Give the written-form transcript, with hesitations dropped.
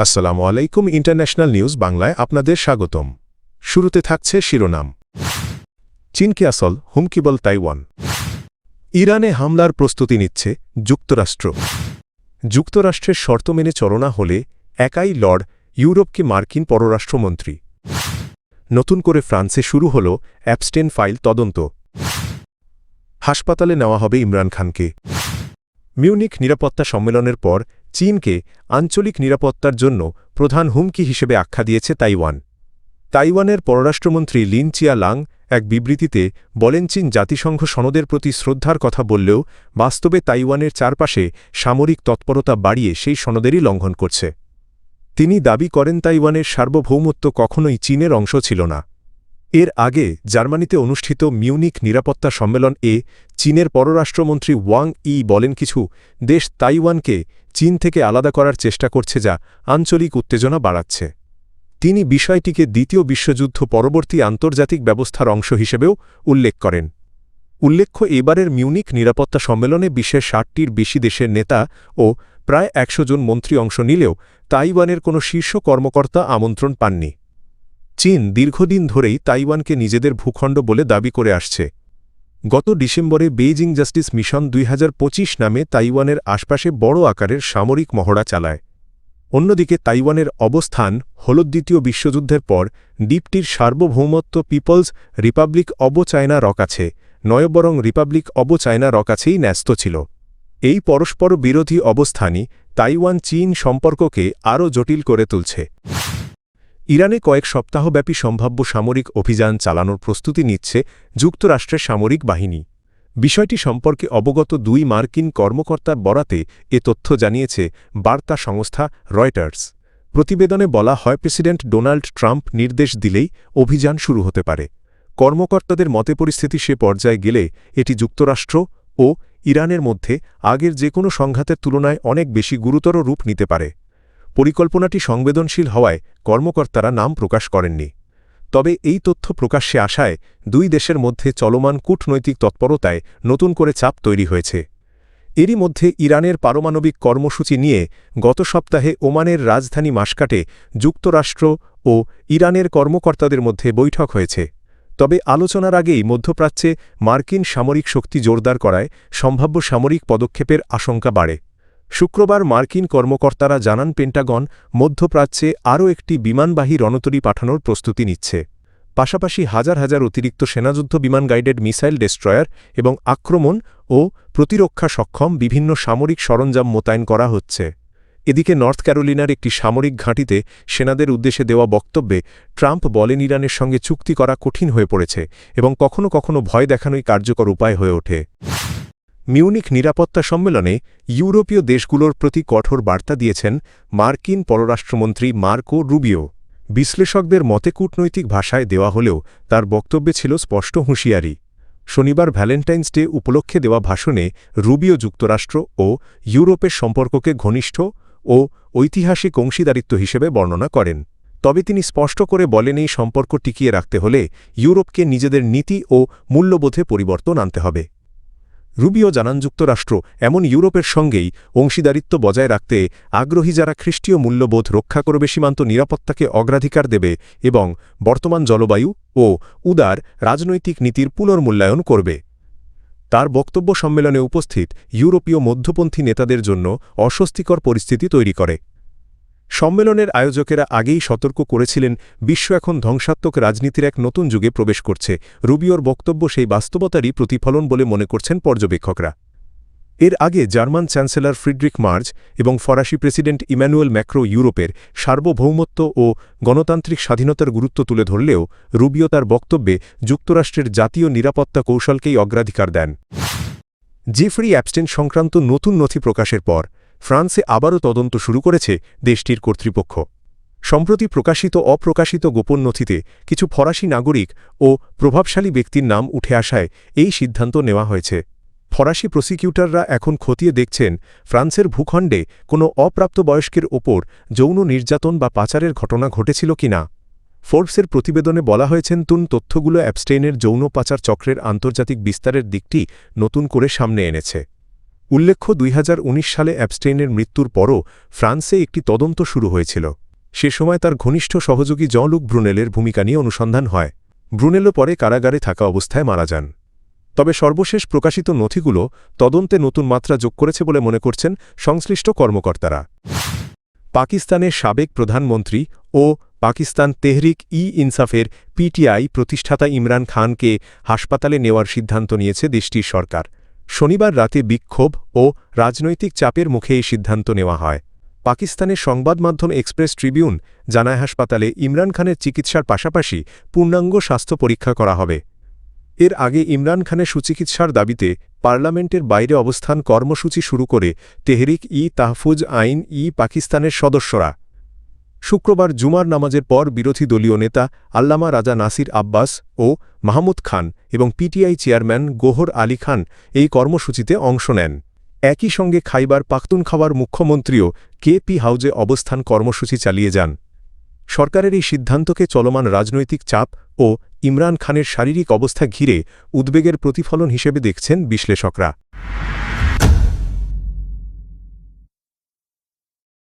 আসসালামু আলাইকুম international news বাংলায় আপনাদের স্বাগতম। শুরুতে থাকছে শিরোনাম। চীনকে আসল হুমকি বল তাইওয়ান। ইরানে হামলার প্রস্তুতি নিচ্ছে যুক্তরাষ্ট্র। যুক্তরাষ্ট্রের শর্ত মেনে চলনা হলে একাই লর্ড ইউরোপকে মার্কিন পররাষ্ট্রমন্ত্রী। নতুন করে ফ্রান্সে শুরু হল অ্যাপস্টেন ফাইল তদন্ত। হাসপাতালে নেওয়া হবে ইমরান খানকে। মিউনিখ নিরাপত্তা সম্মেলনের পর চীনকে আঞ্চলিক নিরাপত্তার জন্য প্রধান হুমকি হিসেবে আখ্যা দিয়েছে তাইওয়ান। তাইওয়ানের পররাষ্ট্রমন্ত্রী লিন চিয়া-লাং এক বিবৃতিতে বলেন, চীন জাতিসংঘ সনদের প্রতি শ্রদ্ধার কথা বললেও বাস্তবে তাইওয়ানের চারপাশে সামরিক তৎপরতা বাড়িয়ে সেই সনদেরই লঙ্ঘন করছে। তিনি দাবি করেন, তাইওয়ানের সার্বভৌমত্ব কখনোই চীনের অংশ ছিল না। এর আগে জার্মানিতে অনুষ্ঠিত মিউনিখ নিরাপত্তা সম্মেলন চীনের পররাষ্ট্রমন্ত্রী ওয়াং ই বলেন, কিছু দেশ তাইওয়ানকে চীন থেকে আলাদা করার চেষ্টা করছে, যা আঞ্চলিক উত্তেজনা বাড়াচ্ছে। তিনি বিষয়টিকে দ্বিতীয় বিশ্বযুদ্ধ পরবর্তী আন্তর্জাতিক ব্যবস্থার অংশ হিসেবেও উল্লেখ করেন। উল্লেখ্য, এবারের মিউনিখ নিরাপত্তা সম্মেলনে বিশ্বের ৬০টির বেশি দেশের নেতা ও প্রায় ১০০ জন মন্ত্রী অংশ নিলেও তাইওয়ানের কোনো শীর্ষ কর্মকর্তা আমন্ত্রণ পাননি। চীন দীর্ঘদিন ধরেই তাইওয়ানকে নিজেদের ভূখণ্ড বলে দাবি করে আসছে। গত ডিসেম্বরে বেইজিং জাস্টিস মিশন ২০২৫ নামে তাইওয়ানের আশপাশে বড় আকারের সামরিক মহড়া চালায়। অন্যদিকে তাইওয়ানের অবস্থান হল দ্বিতীয় বিশ্বযুদ্ধের পর দ্বীপটির সার্বভৌমত্ব পিপলস রিপাবলিক অব চায়না র কাছে নয়, বরং রিপাবলিক অব চায়না র কাছেই ন্যস্ত ছিল। এই পরস্পর বিরোধী অবস্থানই তাইওয়ান চীন সম্পর্ককে আরও জটিল করে তুলছে। ইরানে কয়েক সপ্তাহব্যাপী সম্ভাব্য সামরিক অভিযান চালানোর প্রস্তুতি নিচ্ছে যুক্তরাষ্ট্রের সামরিক বাহিনী। বিষয়টি সম্পর্কে অবগত দুই মার্কিন কর্মকর্তার বরাতে এ তথ্য জানিয়েছে বার্তা সংস্থা রয়টার্স। প্রতিবেদনে বলা হয়, প্রেসিডেন্ট ডোনাল্ড ট্রাম্প নির্দেশ দিলেই অভিযান শুরু হতে পারে। কর্মকর্তাদের মতে পরিস্থিতি সে পর্যায়ে গেলে এটি যুক্তরাষ্ট্র ও ইরানের মধ্যে আগের যে কোনো সংঘাতের তুলনায় অনেক বেশি গুরুতর রূপ নিতে পারে। পরিকল্পনাটি সংবেদনশীল হওয়ায় কর্মকর্তারা নাম প্রকাশ করেননি। তবে এই তথ্য প্রকাশ্যে আসায় দুই দেশের মধ্যে চলমান কূটনৈতিক তৎপরতায় নতুন করে চাপ তৈরি হয়েছে। এরই মধ্যে ইরানের পারমাণবিক কর্মসূচি নিয়ে গত সপ্তাহে ওমানের রাজধানী মাসকাটে যুক্তরাষ্ট্র ও ইরানের কর্মকর্তাদের মধ্যে বৈঠক হয়েছে। তবে আলোচনার আগেই মধ্যপ্রাচ্যে মার্কিন সামরিক শক্তি জোরদার করায় সম্ভাব্য সামরিক পদক্ষেপের আশঙ্কা বাড়ে। শুক্রবার মার্কিন কর্মকর্তারা জানান, পেন্টাগন মধ্যপ্রাচ্যে আরও একটি বিমানবাহী রণতরী পাঠানোর প্রস্তুতি নিচ্ছে। পাশাপাশি হাজার হাজার অতিরিক্ত সেনাযুদ্ধ বিমান গাইডেড মিসাইল ডেস্ট্রয়ার এবং আক্রমণ ও প্রতিরক্ষা সক্ষম বিভিন্ন সামরিক সরঞ্জাম মোতায়েন করা হচ্ছে। এদিকে নর্থ ক্যারোলিনার একটি সামরিক ঘাঁটিতে সেনাদের উদ্দেশ্যে দেওয়া বক্তব্যে ট্রাম্প বলেন, ইরানের সঙ্গে চুক্তি করা কঠিন হয়ে পড়েছে এবং কখনো কখনো ভয় দেখানোই কার্যকর উপায় হয়ে ওঠে। মিউনিখ নিরাপত্তা সম্মেলনে ইউরোপীয় দেশগুলোর প্রতি কঠোর বার্তা দিয়েছেন মার্কিন পররাষ্ট্রমন্ত্রী মার্কো রুবিও। বিশ্লেষকদের মতে কূটনৈতিক ভাষায় দেওয়া হলেও তার বক্তব্যে ছিল স্পষ্ট হুঁশিয়ারি। শনিবার ভ্যালেন্টাইন্স ডে উপলক্ষে দেওয়া ভাষণে রুবিও যুক্তরাষ্ট্র ও ইউরোপের সম্পর্ককে ঘনিষ্ঠ ও ঐতিহাসিক অংশীদারিত্ব হিসেবে বর্ণনা করেন। তবে তিনি স্পষ্ট করে বলেন, এই সম্পর্ক টিকিয়ে রাখতে হলে ইউরোপকে নিজেদের নীতি ও মূল্যবোধে পরিবর্তন আনতে হবে। রুবিও জানান, যুক্তরাষ্ট্র এমন ইউরোপের সঙ্গেই অংশীদারিত্ব বজায় রাখতে আগ্রহী, যারা খ্রিস্টীয় মূল্যবোধ রক্ষা করবে, সীমান্ত নিরাপত্তাকে অগ্রাধিকার দেবে এবং বর্তমান জলবায়ু ও উদার রাজনৈতিক নীতির পুনর্মূল্যায়ন করবে। তার বক্তব্য সম্মেলনে উপস্থিত ইউরোপীয় মধ্যপন্থী নেতাদের জন্য অস্বস্তিকর পরিস্থিতি তৈরি করে। সম্মেলনের আয়োজকেরা আগেই সতর্ক করেছিলেন, বিশ্ব এখন ধ্বংসাত্মক রাজনীতির এক নতুন যুগে প্রবেশ করছে। রুবিওর বক্তব্য সেই বাস্তবতারই প্রতিফলন বলে মনে করছেন পর্যবেক্ষকরা। এর আগে জার্মান চ্যান্সেলর ফ্রিডরিখ মার্জ এবং ফরাসি প্রেসিডেন্ট ইম্যানুয়েল ম্যাক্রো ইউরোপের সার্বভৌমত্ব ও গণতান্ত্রিক স্বাধীনতার গুরুত্ব তুলে ধরলেও রুবিও তার বক্তব্যে যুক্তরাষ্ট্রের জাতীয় নিরাপত্তা কৌশলকেই অগ্রাধিকার দেন। জেফ্রি অ্যাপস্টেন সংক্রান্ত নতুন নথি প্রকাশের পর ফ্রান্সে আবারও তদন্ত শুরু করেছে দেশটির কর্তৃপক্ষ। সম্প্রতি প্রকাশিত অপ্রকাশিত গোপন নথিতে কিছু ফরাসি নাগরিক ও প্রভাবশালী ব্যক্তির নাম উঠে আসায় এই সিদ্ধান্ত নেওয়া হয়েছে। ফরাসি প্রসিকিউটররা এখন খতিয়ে দেখছেন ফ্রান্সের ভূখণ্ডে কোনো অপ্রাপ্তবয়স্কের ওপর যৌন নির্যাতন বা পাচারের ঘটনা ঘটেছিল কিনা। ফোর্বসের প্রতিবেদনে বলা হয়েছে, নতুন তথ্যগুলো অ্যাপস্টেইনের যৌন পাচার চক্রের আন্তর্জাতিক বিস্তারের দিকটি নতুন করে সামনে এনেছে। উল্লেখ্য 2019 সালে অ্যাবস্টেইনের মৃত্যুর পরও ফ্রান্সে একটি তদন্ত শুরু হয়েছিল। সে সময় তার ঘনিষ্ঠ সহযোগী জঁ-লুক ব্রুনেলের ভূমিকা নিয়ে অনুসন্ধান হয়। ব্রুনেলও পরে কারাগারে থাকা অবস্থায় মারা যান। তবে সর্বশেষ প্রকাশিত নথিগুলো তদন্তে নতুন মাত্রা যোগ করেছে বলে মনে করছেন সংশ্লিষ্ট কর্মকর্তারা। পাকিস্তানের সাবেক প্রধানমন্ত্রী ও পাকিস্তান তেহরিক-ই-ইনসাফের পিটিআই প্রতিষ্ঠাতা ইমরান খানকে হাসপাতালে নেওয়ার সিদ্ধান্ত নিয়েছে দেশটির সরকার। শনিবার রাতে বিক্ষোভ ও রাজনৈতিক চাপের মুখে এই সিদ্ধান্ত নেওয়া হয়। পাকিস্তানের সংবাদ মাধ্যম এক্সপ্রেস ট্রিবিউন জানায় হাসপাতালে ইমরান খানের চিকিৎসার পাশাপাশি পূর্ণাঙ্গ স্বাস্থ্য পরীক্ষা করা হবে। এর আগে ইমরান খানের সুচিকিৎসার দাবিতে পার্লামেন্টের বাইরে অবস্থান কর্মসূচি শুরু করে তেহরিক-ই-তাহফুজ আইন-ই-পাকিস্তানের সদস্যরা। শুক্রবার জুমার নামাজের পর বিরোধী দলীয় নেতা আল্লামা রাজা নাসির আব্বাস ও মাহমুদ খান এবং পিটিআই চেয়ারম্যান গোহর আলী খান এই কর্মসূচিতে অংশ নেন। একই সঙ্গে খাইবার পাখতুনখাওয়ার মুখ্যমন্ত্রীও কেপি হাউজে অবস্থান কর্মসূচি চালিয়ে যান। সরকারের এই সিদ্ধান্তকে চলমান রাজনৈতিক চাপ ও ইমরান খানের শারীরিক অবস্থা ঘিরে উদ্বেগের প্রতিফলন হিসেবে দেখছেন বিশ্লেষকরা।